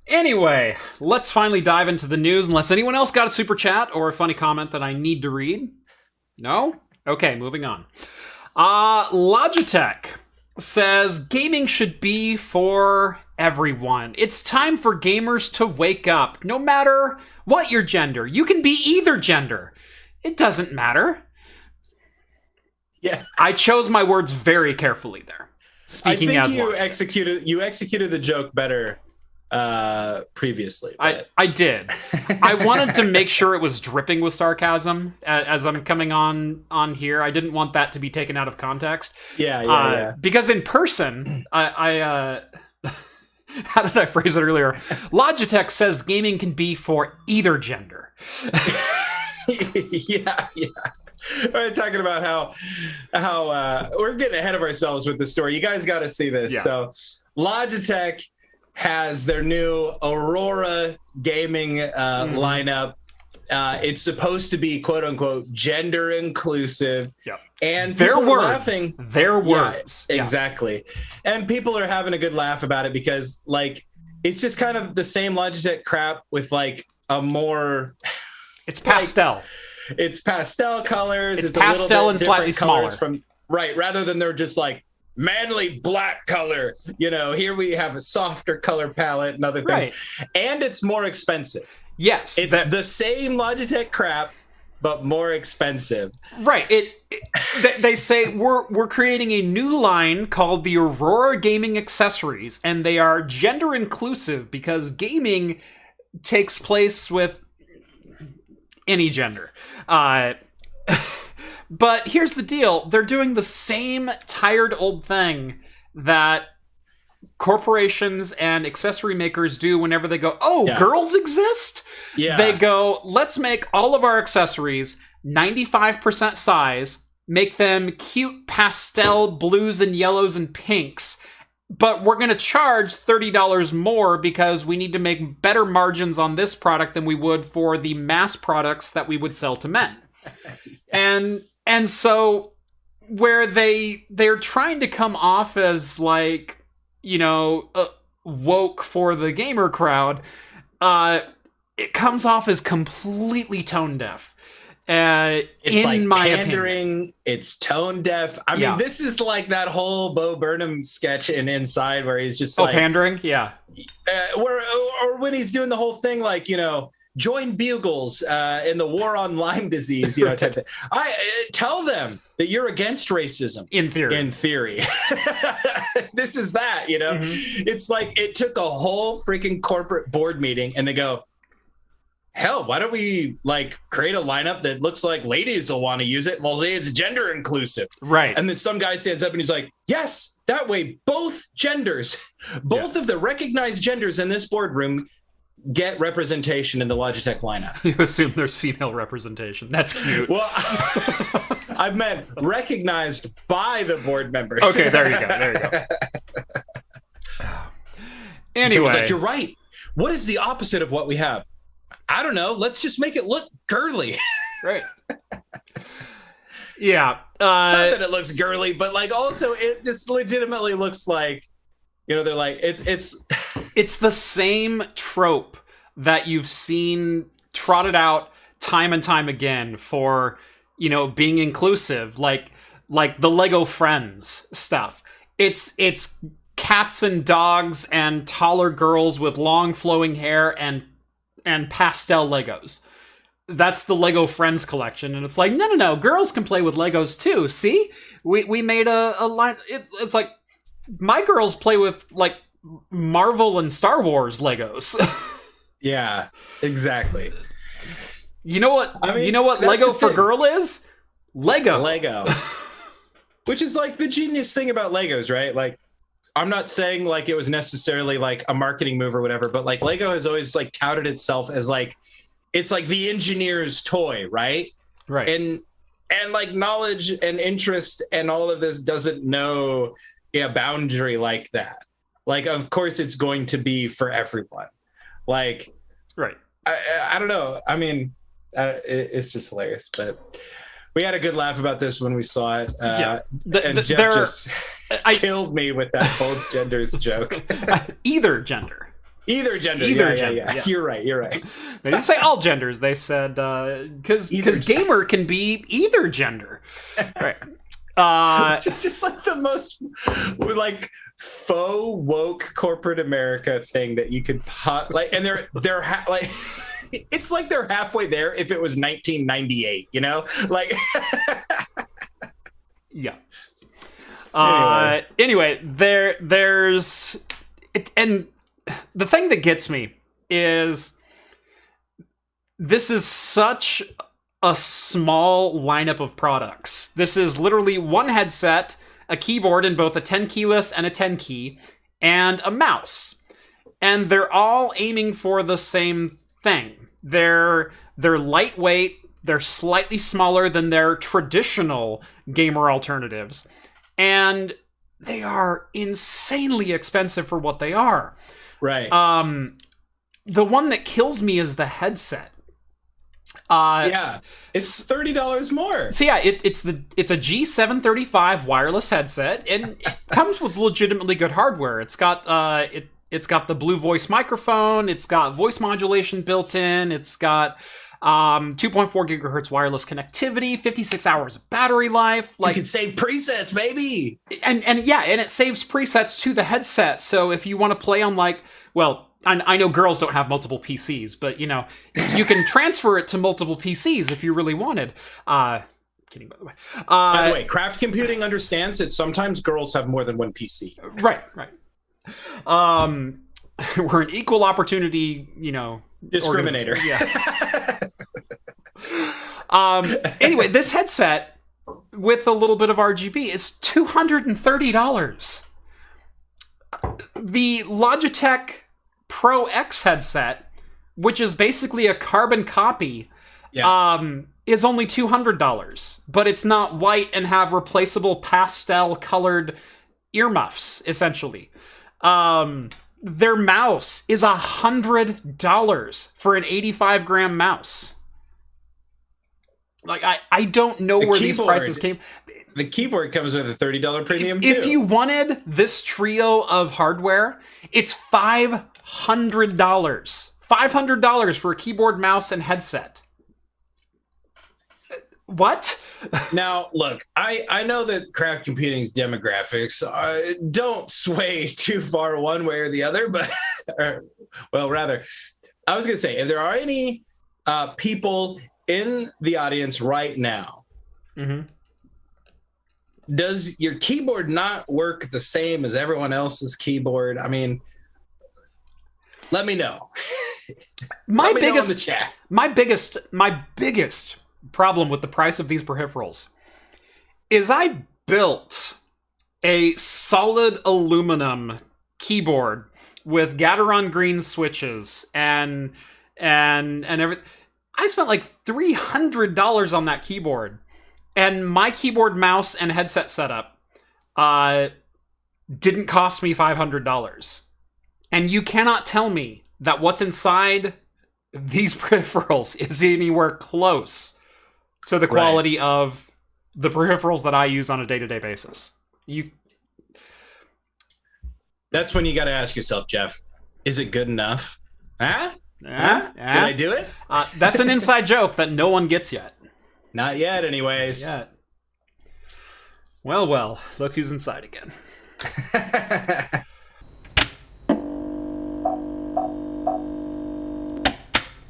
Anyway, let's finally dive into the news, unless anyone else got a super chat or a funny comment that I need to read. No? Okay, moving on. Logitech says gaming should be for everyone. It's time for gamers to wake up. No matter what your gender. You can be either gender. It doesn't matter. Yeah. I chose my words very carefully there. Speaking I as think Logitech. you executed the joke better previously. But... I did. I wanted to make sure it was dripping with sarcasm as I'm coming on here. I didn't want that to be taken out of context. Yeah. Because in person, I how did I phrase it earlier? Logitech says gaming can be for either gender. yeah. We're talking about how we're getting ahead of ourselves with the story. You guys got to see this. Yeah. So Logitech has their new Aurora gaming lineup. It's supposed to be quote unquote gender inclusive. Yep. And their words. Laughing. Their words. Yeah, exactly. And people are having a good laugh about it because like it's just kind of the same Logitech crap with like a more it's pastel. It's pastel colors. It's pastel and slightly smaller. Rather than they're just like manly black color. You know, here we have a softer color palette and other things. Right. And it's more expensive. Yes. It's the same Logitech crap, but more expensive. Right. They say we're creating a new line called the Aurora Gaming Accessories, and they are gender inclusive because gaming takes place with any gender. But here's the deal. They're doing the same tired old thing that corporations and accessory makers do whenever they go, girls exist? Yeah. They go, let's make all of our accessories 95% size, make them cute pastel blues and yellows and pinks, but we're going to charge $30 more because we need to make better margins on this product than we would for the mass products that we would sell to men. And so where they're trying to come off as like, you know, woke for the gamer crowd, it comes off as completely tone deaf. It's in like my pandering, opinion. It's tone deaf. I mean, this is like that whole Bo Burnham sketch in Inside where he's just like pandering, yeah. Or when he's doing the whole thing, like, you know, join Bugles in the war on Lyme disease, you know, type thing. I tell them that you're against racism. In theory. This is that, you know. Mm-hmm. It's like it took a whole freaking corporate board meeting and they go, hell, why don't we like create a lineup that looks like ladies will want to use it? And we'll say it's gender inclusive. Right. And then some guy stands up and he's like, yes, that way both genders, both of the recognized genders in this boardroom get representation in the Logitech lineup. You assume there's female representation. That's cute. Well, I meant recognized by the board members. Okay, there you go. Anyway. So it's like, you're right. What is the opposite of what we have? I don't know. Let's just make it look girly. Right. Yeah. Not that it looks girly, but like also it just legitimately looks like, you know, they're like, it's the same trope that you've seen trotted out time and time again for, you know, being inclusive, like the Lego Friends stuff. It's cats and dogs and taller girls with long flowing hair and pastel Legos. That's the Lego Friends collection, and it's like, no, girls can play with Legos too. See, we made a line. It's like my girls play with like Marvel and Star Wars Legos. Yeah, exactly. You know what? I mean, you know what Lego for girl is? Lego. Which is like the genius thing about Legos, right? Like, I'm not saying like it was necessarily like a marketing move or whatever, but like Lego has always like touted itself as like, it's like the engineer's toy, right? Right. And like knowledge and interest and all of this doesn't know a boundary like that. Like, of course it's going to be for everyone. Like, right. I don't know. I mean, it's just hilarious, but we had a good laugh about this when we saw it. And Jeff just killed me with that both genders joke. Either gender. Either gender. Either Yeah, gender, yeah. yeah. You're right. You're right. They didn't say all genders. They said because gamer can be either gender. Right. Just like the most like faux woke corporate America thing that you could like, and they're like, it's like they're halfway there. If it was 1998, you know, like. Yeah. Anyway, there's it, and the thing that gets me is this is such a small lineup of products. This is literally one headset, a keyboard in both a 10 keyless and a 10 key, and a mouse. And they're all aiming for the same thing. They're lightweight, they're slightly smaller than their traditional gamer alternatives, and they are insanely expensive for what they are. Right. The one that kills me is the headset. Yeah, it's $30 more. So yeah, it's a G735 wireless headset, and it comes with legitimately good hardware. It's got it's got the Blue Voice microphone, it's got voice modulation built in, it's got 2.4 gigahertz wireless connectivity, 56 hours of battery life. Like, you can save presets, baby. And it saves presets to the headset. So if you want to play on I know girls don't have multiple PCs, but you know, you can transfer it to multiple PCs if you really wanted. Kidding, by the way. By the way, craft computing understands that sometimes girls have more than one PC. Right. We're an equal opportunity, you know, discriminator. Anyway, this headset with a little bit of RGB is $230. The Logitech Pro X headset, which is basically a carbon copy, is only $200, but it's not white and have replaceable pastel colored earmuffs, essentially. Their mouse is $100 for an 85-gram mouse. Like, I don't know where these prices came. The keyboard comes with a $30 premium, too. If you wanted this trio of hardware, it's $500. $500 for a keyboard, mouse, and headset. What? Now, look, I know that craft computing's demographics don't sway too far one way or the other, but, rather, I was going to say, if there are any people in the audience right now, does your keyboard not work the same as everyone else's keyboard? I mean, let me know. My let me know in the chat. My biggest problem with the price of these peripherals is I built a solid aluminum keyboard with Gateron green switches and everything. I spent like $300 on that keyboard, and my keyboard, mouse, and headset setup didn't cost me $500. And you cannot tell me that what's inside these peripherals is anywhere close to the quality of the peripherals that I use on a day-to-day basis. That's when you got to ask yourself, Jeff, is it good enough? Huh? Did I do it? That's an inside joke that no one gets yet. Not yet, anyways. Not yet. Well, look who's inside again.